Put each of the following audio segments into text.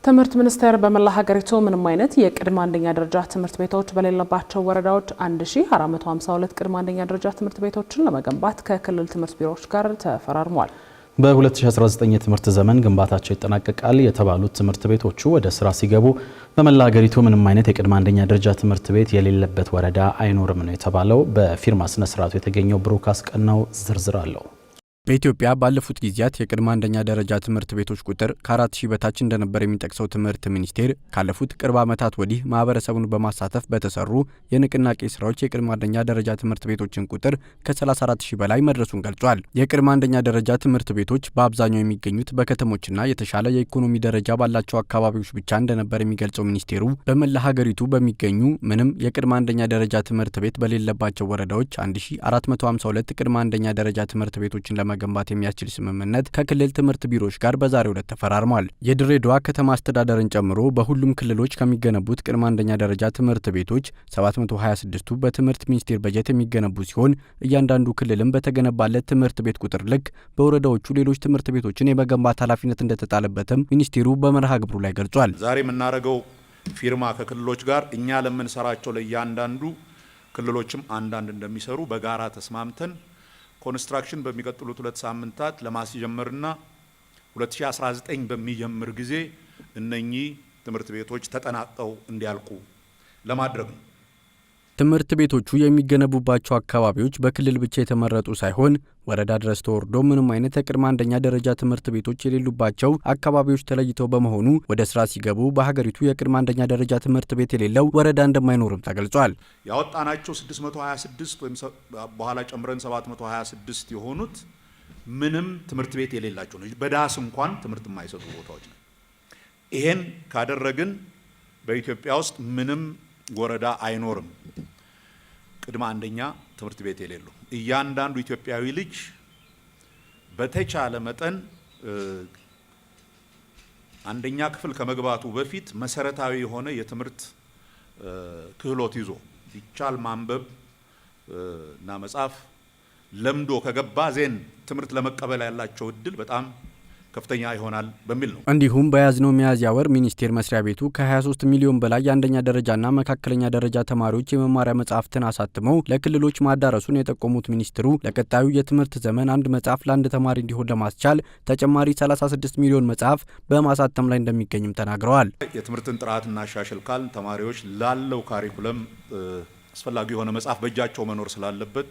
ትምህርት ሚኒስቴር በመላ ሀገሪቱ ምንም አይነት የቅድመ አንደኛ ደረጃ ትምህርት ቤቶች በሌለባቸው ወረዳዎች 1452 ቅድመ አንደኛ ደረጃ ትምህርት ቤቶችን ለመገንባት ከክልል ትምህርት ቢሮዎች ጋር ተፈራርሟል። በ2019 የትምህርት ዘመን ግንባታቸው ይጠናቀቃል የተባሉት ትምህርት ቤቶቹ ወደ ስራ ሲገቡ በመላ ሀገሪቱ ምንም አይነት የቅድመ አንደኛ ደረጃ ትምህርት ቤት የሌለበት ወረዳ አይኖርም ነው የተባለው። በፊርማ ስነ ስርዓቱ የተገኘው ብሩክ አስቀናው ዝርዝር አለው። በኢትዮጵያ ባለፉት ጊዜያት የቅድመ አንደኛ ደረጃ ትምህርት ቤቶች ቁጥር ከ4000 በታች እንደነበር የሚጠቅሰው ትምህርት ሚኒስቴር ካለፉት ቅርብ ዓመታት ወዲህ ማህበረሰቡን በማሳተፍ በተሰሩ የንቅናቄ ስራዎች የቅድመ አንደኛ ደረጃ ትምህርት ቤቶችን ቁጥር ከ34000 በላይ መድረሱን ገልጿል። የቅድመ አንደኛ ደረጃ ትምህርት ቤቶች በአብዛኛው የሚገኙት በከተሞችና የተሻለ የኢኮኖሚ ደረጃ ባላቸው አካባቢዎች ብቻ እንደነበር የሚገልጸው ሚኒስቴሩ በመላ ሀገሪቱ በሚገኙ ምንም የቅድመ አንደኛ ደረጃ ትምህርት ቤት በሌለባቸው ወረዳዎች 1452 ቅድመ አንደኛ ደረጃ ትምህርት ቤቶችን ለመገንባት የሚያስችል ስምምነት ከክልል ትምህርት ቢሮዎች ጋር በዛሬው ዕለት ተፈራርሟል። የድሬዳዋ ከተማ አስተዳደርን ጨምሮ በሁሉም ክልሎች ከሚገነቡት ቅድመ አንደኛ ደረጃ ትምህርት ቤቶች 726ቱ በትምህርት ሚኒስቴር በጀት የሚገነቡ ሲሆን እያንዳንዱ ክልልም በተገነባለት ትምህርት ቤት ቁጥር ልክ በወረዳዎቹ ሌሎች ትምህርት ቤቶችን የመገንባት ኃላፊነት እንደተጣለበትም ሚኒስቴሩ በመርሃ ግብሩ ላይ ገልጿል። ዛሬ የምናደርገው ፊርማ ከክልሎች ጋር እኛ ለምንሰራቸው ለእያንዳንዱ ክልሎችም አንዳንድ እንደሚሰሩ በጋራ ተስማምተን ኮንስትራክሽን በሚቀጥሉት 2 ሳምንታት ለማስጀመርና 2019 በሚጀምር ጊዜ እነኚህ ትምህርት ቤቶች ተጠናቀው እንዲያልቁ ለማድረግ ነው። ትምህርት ቤቶቹ የሚገነቡባቸው አካባቢዎች በክልል ብቻ የተመረጡ ሳይሆን ወረዳ ድረስ ተወርዶ ምንም አይነት የቅድመ አንደኛ ደረጃ ትምህርት ቤቶች የሌሉባቸው አካባቢዎች ተለይተው በመሆኑ ወደ ስራ ሲገቡ በሀገሪቱ የቅድመ አንደኛ ደረጃ ትምህርት ቤት የሌለው ወረዳ እንደማይኖርም ተገልጿል። ያወጣናቸው 626 ወይም በኋላ ጨምረን 726 የሆኑት ምንም ትምህርት ቤት የሌላቸው ነው። በዳስ እንኳን ትምህርት የማይሰጡ ቦታዎች ነው። ይሄን ካደረግን በኢትዮጵያ ውስጥ ምንም ወረዳ አይኖርም ቅድመ አንደኛ ትምህርት ቤት የሌለው። እያንዳንዱ ኢትዮጵያዊ ልጅ በተቻለ መጠን አንደኛ ክፍል ከመግባቱ በፊት መሰረታዊ የሆነ የትምህርት ክህሎት ይዞ ቢቻል ማንበብ እና መጻፍ ለምዶ ከገባ ዜን ትምህርት ለመቀበል ያላቸው እድል በጣም ከፍተኛ ይሆናል በሚል ነው። እንዲሁም በያዝነው ሚያዝያ ወር ሚኒስቴር መስሪያ ቤቱ ከ23 ሚሊዮን በላይ የአንደኛ ደረጃና መካከለኛ ደረጃ ተማሪዎች የመማሪያ መጽሐፍትን አሳትመው ለክልሎች ማዳረሱን የጠቆሙት ሚኒስትሩ ለቀጣዩ የትምህርት ዘመን አንድ መጽሐፍ ለአንድ ተማሪ እንዲሆን ለማስቻል ተጨማሪ 36 ሚሊዮን መጽሐፍ በማሳተም ላይ እንደሚገኝም ተናግረዋል። የትምህርትን ጥራት እናሻሽል ካል ተማሪዎች ላለው ካሪኩለም አስፈላጊ የሆነ መጽሐፍ በእጃቸው መኖር ስላለበት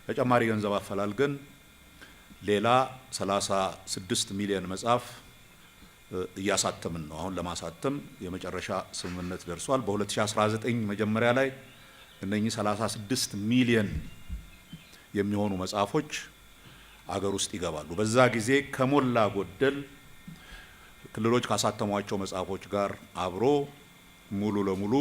ተጨማሪ ገንዘብ አፈላልገን ሌላ 36 ሚሊዮን መጽሐፍ እያሳተምን ነው። አሁን ለማሳተም የመጨረሻ ስምምነት ደርሷል። በ2019 መጀመሪያ ላይ እነኚህ 36 ሚሊዮን የሚሆኑ መጽሐፎች አገር ውስጥ ይገባሉ። በዛ ጊዜ ከሞላ ጎደል ክልሎች ካሳተሟቸው መጽሐፎች ጋር አብሮ ሙሉ ለሙሉ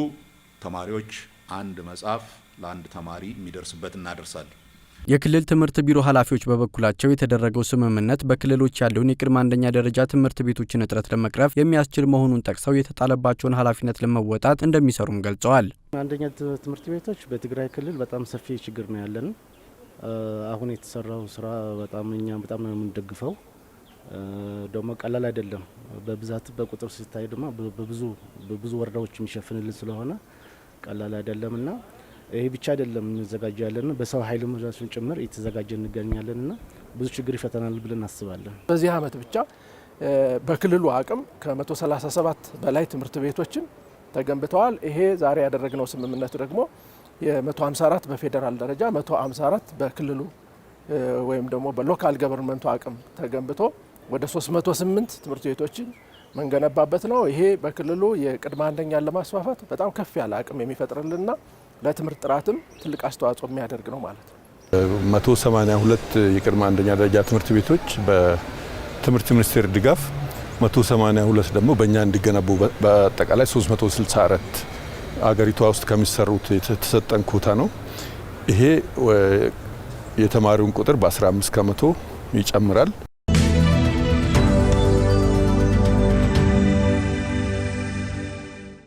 ተማሪዎች አንድ መጽሐፍ ለአንድ ተማሪ የሚደርስበት እናደርሳለን። የክልል ትምህርት ቢሮ ኃላፊዎች በበኩላቸው የተደረገው ስምምነት በክልሎች ያለውን የቅድመ አንደኛ ደረጃ ትምህርት ቤቶችን እጥረት ለመቅረፍ የሚያስችል መሆኑን ጠቅሰው የተጣለባቸውን ኃላፊነት ለመወጣት እንደሚሰሩም ገልጸዋል። አንደኛ ትምህርት ቤቶች በትግራይ ክልል በጣም ሰፊ ችግር ነው ያለን። አሁን የተሰራው ስራ እኛ በጣም ነው የምንደግፈው። ደግሞ ቀላል አይደለም። በብዛት በቁጥር ሲታይ ደግሞ በብዙ ወረዳዎች የሚሸፍንልን ስለሆነ ቀላል አይደለምና ይሄ ብቻ አይደለም እንዘጋጅ ያለን በሰው ኃይልም ራሱን ጭምር እየተዘጋጀ እንገኛለንና ብዙ ችግር ይፈተናል ብለን እናስባለን። በዚህ ዓመት ብቻ በክልሉ አቅም ከ137 በላይ ትምህርት ቤቶችን ተገንብተዋል። ይሄ ዛሬ ያደረግነው ስምምነት ደግሞ የ154 በፌዴራል ደረጃ 154 በክልሉ ወይም ደግሞ በሎካል ገቨርንመንቱ አቅም ተገንብቶ ወደ 308 ትምህርት ቤቶችን መንገነባበት ነው። ይሄ በክልሉ የቅድመ አንደኛን ለማስፋፋት በጣም ከፍ ያለ አቅም የሚፈጥርልና ለትምህርት ጥራትም ትልቅ አስተዋጽኦ የሚያደርግ ነው ማለት ነው። 182 የቅድመ አንደኛ ደረጃ ትምህርት ቤቶች በትምህርት ሚኒስቴር ድጋፍ 182 ደግሞ በእኛ እንዲገነቡ በአጠቃላይ 364 አገሪቷ ውስጥ ከሚሰሩት የተሰጠን ኮታ ነው። ይሄ የተማሪውን ቁጥር በ15 ከመቶ ይጨምራል።